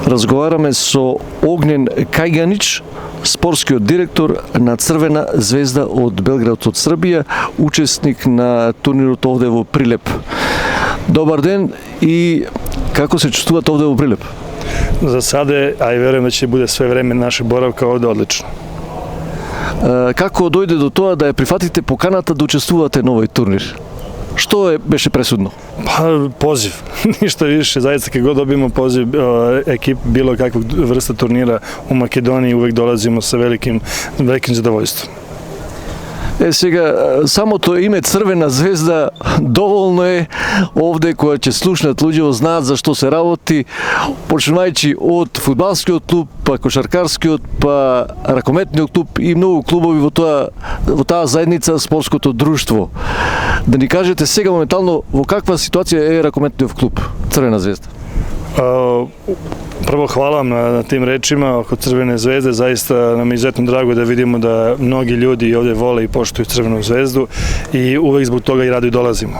Разговараме со Огнен Кајганич, спортскиот директор на Црвена звезда од Белград од Србија, учесник на турнирот овде во Прилеп. Добар ден и како се чувствувате овде во Прилеп? За саде, а и верувам да ќе буде све време наша боравка овде одлично. Како дојде до тоа да ја прифатите поканата да учествувате на овој турнир? Што беше пресудно? Па, позив. Ништо више. Заista kad god dobijemo poziv ekip bilo kakvog vrsta turnira u Makedoniji, uvek dolazimo sa velikim zadovoljstvom. Сега, самото име Црвена звезда доволно е овде која ќе слушнат луѓе знаат за што се работи, почнувајќи од фудбалскиот клуб, па кошаркарскиот, па ракометниот клуб и многу клубови во таа заедница спортското друштво. Да ни кажете сега моментално во каква ситуација е ракометниот клуб Црвена звезда? Prvo hvala vam na tim rečima oko Crvene zvezde, zaista nam je izuzetno drago da vidimo da mnogi ljudi ovdje vole i poštuju Crvenu zvezdu i uvek zbog toga i rado i dolazimo.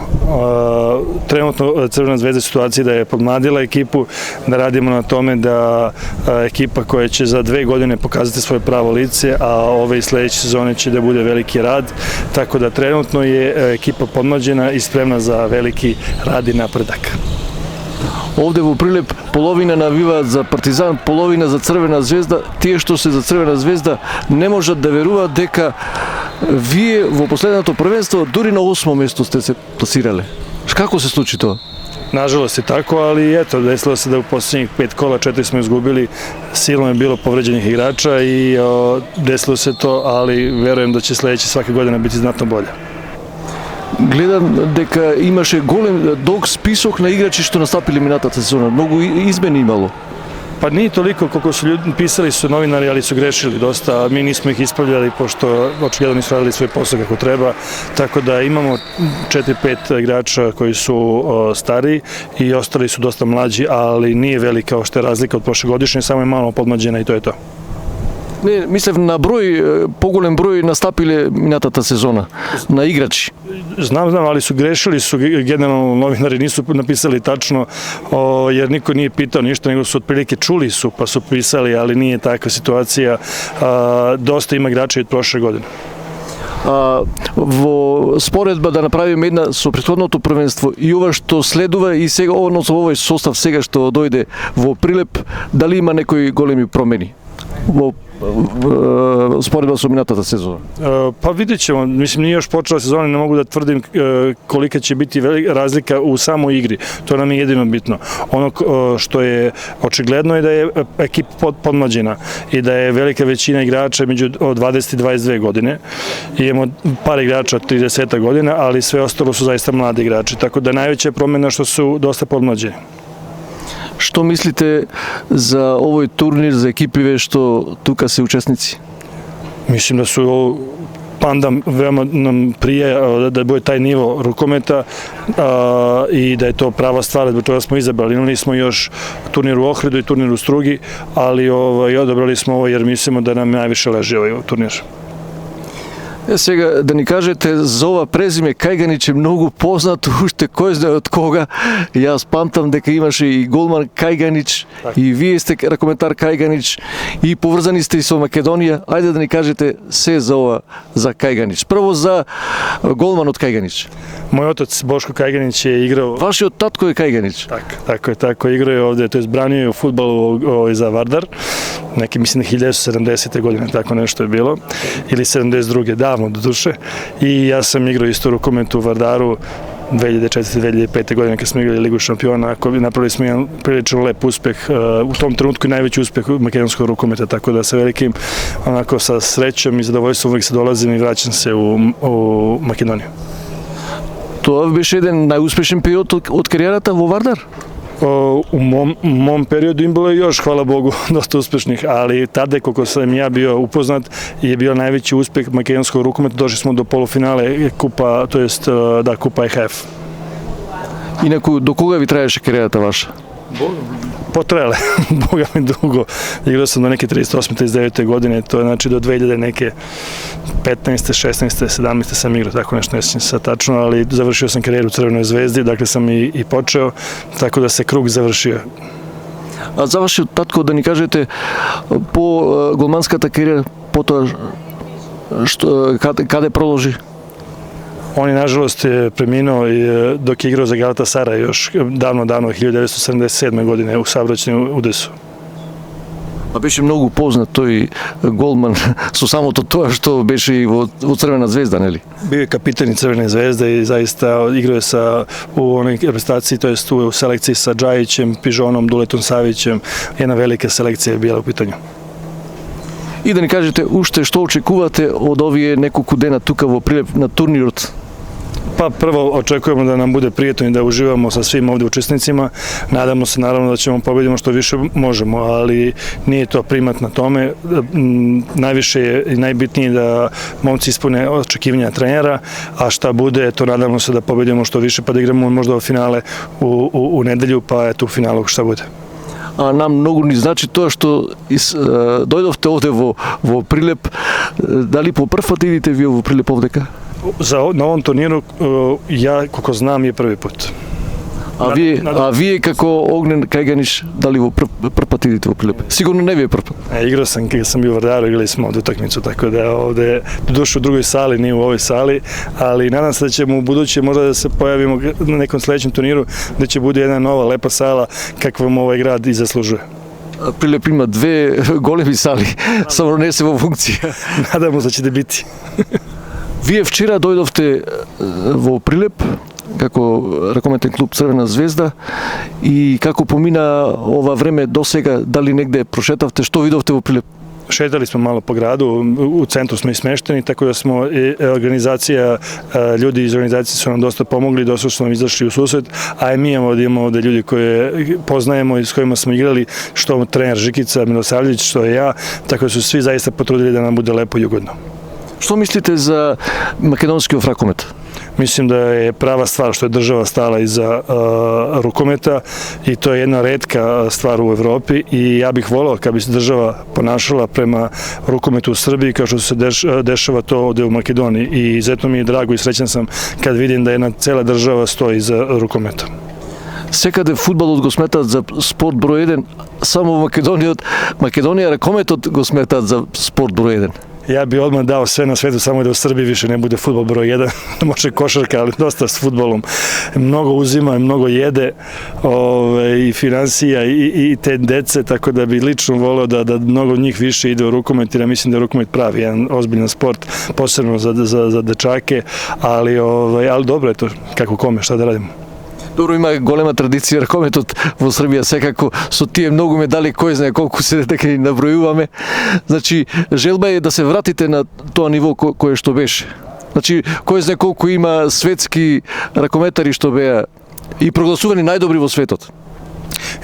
Trenutno Crvena zvezda je u situaciji da je podmladila ekipu, da radimo na tome da ekipa koja će za 2 godine pokazati svoje pravo lice, a ove i sledeće sezone će da bude veliki rad, tako da trenutno je ekipa podmlađena i spremna za veliki rad i napredak. Овде во Прилеп половина навиваат за Партизан, половина за Црвена звезда. Тие што се за Црвена звезда не можат да веруваат дека вие во последното првенство дури на 8 место сте се пласирале. Како се случи тоа? Nažalost je tako, ali eto, desilo se da u posljednjih 5 kola 4 smo izgubili, silno je bilo povređenih igrača i desilo se to, ali verujem da će sledeće svake godine biti znatno bolje. Гледам дека имаше голем долг список на играчи што настапиле минатата сезона. Многу измени имало. Pa nije toliko koliko su ljudi pisali su novinari, ali su grešili dosta, a mi nismo ih ispravljali pošto očigledno nisu radili svoj posao kako treba, tako da imamo 4-5 igrača koji su stariji i ostali su dosta mlađi, ali nije velika kao što je razlika od prošlogodišnje, samo je malo podmlađena i to je to. Не, мислев на број, поголем број настапиле минатата сезона на играчи. Znam, ali su grešili, generalno novinari nisu napisali tačno, jer niko nije pitao ništa, nego su otprilike čuli su, pa su pisali, ali nije takva situacija. Dosta ima igrača od prošle godine. Во споредба да направиме една со претходното првенство и ова што следува и сега односно овој состав сега што дојде во Прилеп, дали има некои големи промени во sporedba sa minatata sezona? Pa vidjet ćemo, mislim nije još počela sezona, ne mogu da tvrdim kolika će biti razlika u samoj igri, to nam je jedino bitno. Ono što je očigledno je da je ekipa podmlađena i da je velika većina igrača među 20 i 22 godine. Imamo par igrača od 30 godina, ali sve ostalo su zaista mladi igrači, tako da najveća je promjena što su dosta podmlađeni. Што мислите за овој турнир, за екипиве што тука се учесници? Mislim da su Pandam veoma nam prije da bude taj nivo rukometa i da je to prava stvar, zbog toga smo izabrali. Imali smo još turnir u Ohridu i turnir u Strugi, ali odabrali smo ovo jer mislimo da nam najviše leži ovaj turnir. Сега да ни кажете за ова презиме Кајганич е многу познато, уште кој знае од кога. Јас памтам дека имаше и голман Кајганич, и вие сте ракометар Кајганич, и поврзани сте и со Македонија. Ајде да ни кажете се за ова, за Кајганич. Прво за голманот Кајганич. Moj otac Boško Kajganić je igrao... Vašiот татко е Кајганич? Tako, igrao je ovde, to je branio je u fudbalu za Vardar, neki mislim 1970. godine, tako nešto je bilo, ili 72. davno do duše, i ja sam igrao isto rukomet u Vardaru 2004-2005. godine kad smo igrali Ligu šampiona, napravili smo jedan prilično lep uspeh, u tom trenutku i najveći uspeh makedonskog rukometa, tako da sa velikim, onako sa srećom i zadovoljstvom uvijek se dolazim i vraćam se u Makedoniju. Тоа беше еден најуспешен период од кариерата во Вардар? U mom periodu im bilo još, hvala Bogu, dosta uspešnih, ali tada koliko sam ja bio upoznat je bio najveći uspeh makedonskog rukometa, došli smo do polufinale kupa, to jest da kupa IHF. Инаку до кога ви траеше кариерата ваша? Potrajale, boga mi dugo. Igrao sam do neke 38-39. godine, to je znači do 2000 neke 15. 16. 17. sam igrao, tako nešto ne sjećam se tačno, ali završio sam karijeru u Crvenoj zvezdi, dakle sam i počeo, tako da se krug završio. А за вашиот татко да ни кажете по голманската кариера, потоа каде продолжи? On je nažalost preminuo dok je igrao za Galatasaraj još davno 1977. godine u saobraćajnom udesu. А беше многу познат тој голман со самото тоа што беше и во Црвена звезда, нели? Bio je kapitan Crvene zvezde i zaista igrao je u onoj reprezentaciji, to jest u selekciji sa Džajićem, Pižonom, Duletom Savićem. Jedna velika selekcija je bila u pitanju. И да ни кажете уште што очекувате од овие неколку дена тука во Прилеп на турнирот? Pa prvo očekujemo da nam bude prijetno i da uživamo sa svim ovdje učesnicima. Nadamo se naravno da ćemo pobediti što više možemo, ali nije to primat na tome. Najviše je i najbitnije da momci ispune očekivanja trenera, a šta bude, to nadamo se da pobedimo što više pa da igramo možda u finale u nedelju, pa eto u finalu šta bude. А нам многу ни значи тоа што дојдовте овде во Прилеп. Дали по прв пат идите вие во Прилеп овдека? Na ovom turniru, ja koliko znam, je prvi put. А вие како Огнен Кајганиш, дали во прв пат идите во Прилеп? Сигурно не ви е прв пат. Igrao sam kada sam bio u Vardaru, igrali smo ovdje utakmicu, tako da ovdje došao u drugoj sali, nije u ovoj sali, ali nadam se da ćemo u buduće možda da se pojavimo na nekom sljedećem turniru, da će bude jedna nova lepa sala kakvom ovaj grad i zaslužuje. Прилеп има две големи сали, само не се во функција. Nadamo se da će da biti. Вие вчера дојдовте во Прилеп како ракометен клуб Црвена звезда и како помина ова време до сега, дали негде прошетавте, што видовте во Прилеп? Šetali smo malo po gradu, u centru smo i smešteni, tako da smo ljudi iz organizacije su nam dosta pomogli, dosta su nam izašli u susret, a i mi imamo ovdje ljudi koje poznajemo i s kojima smo igrali, što trener Žikica Milosavljević, što je ja, tako da su svi zaista potrudili da nam bude lepo i ugodno. Што мислите за македонскиот ракомет? Mislim da je prava stvar što je država stala iza rukometa i to je jedna retka stvar u Evropi i ja bih volao kad bi se država ponašala prema rukometu u Srbiji kao što se dešava to ovdje u Makedoniji i izuzetno mi je drago i srećan sam kad vidim da jedna cela država stoji iza rukometa. Секаде фудбалот го сметаат за спорт број 1, само во Македонија ракометот го сметаат за спорт број 1. Ja bi odmah dao sve na svetu, samo da u Srbiji više ne bude fudbal broj 1, može košarka, ali dosta s fudbalom. Mnogo uzima, mnogo jede i finansija i te dece, tako da bi lično voleo da mnogo njih više ide u rukomet, jer ja mislim da je rukomet pravi, jedan ozbiljan sport, posebno za dečake, ali dobro je to, kako kome, šta da radimo. Добро, има голема традиција ракометот во Србија, секако со тие многу медали, кој знае колку се дека ни набројуваме. Значи, желба е да се вратите на тоа ниво кое што беше. Значи, кој знае колку има светски ракометари што беа и прогласувани најдобри во светот.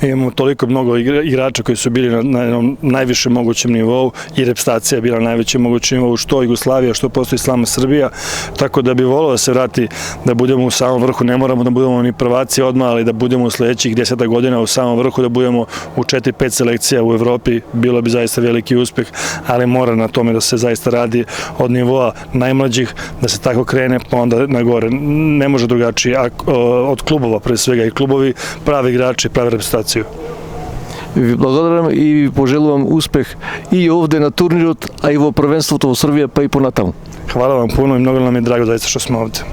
Imamo toliko mnogo igrača koji su bili na jednom najvišem mogućem nivou i reprezentacija je bila na najvećem mogućem nivou, što Jugoslavija, što postoji sama Srbija, tako da bi volio da se vrati, da budemo u samom vrhu, ne moramo da budemo ni prvaci odmah, ali da budemo u sledećih 10 godina u samom vrhu, da budemo u 4-5 selekcija u Evropi, bilo bi zaista veliki uspeh, ali mora na tome da se zaista radi od nivoa najmlađih, da se tako krene, pa onda na gore. Ne može drugačije, od klubova pre svega i klubovi, pravi igrači, pravi reprezentaciju. Ви благодарам и ви пожелувам успех и овде на турнирот, а и во првенството во Србија, па и понатаму. Hvala vam puno i mnogo nam je drago zaista što smo ovde.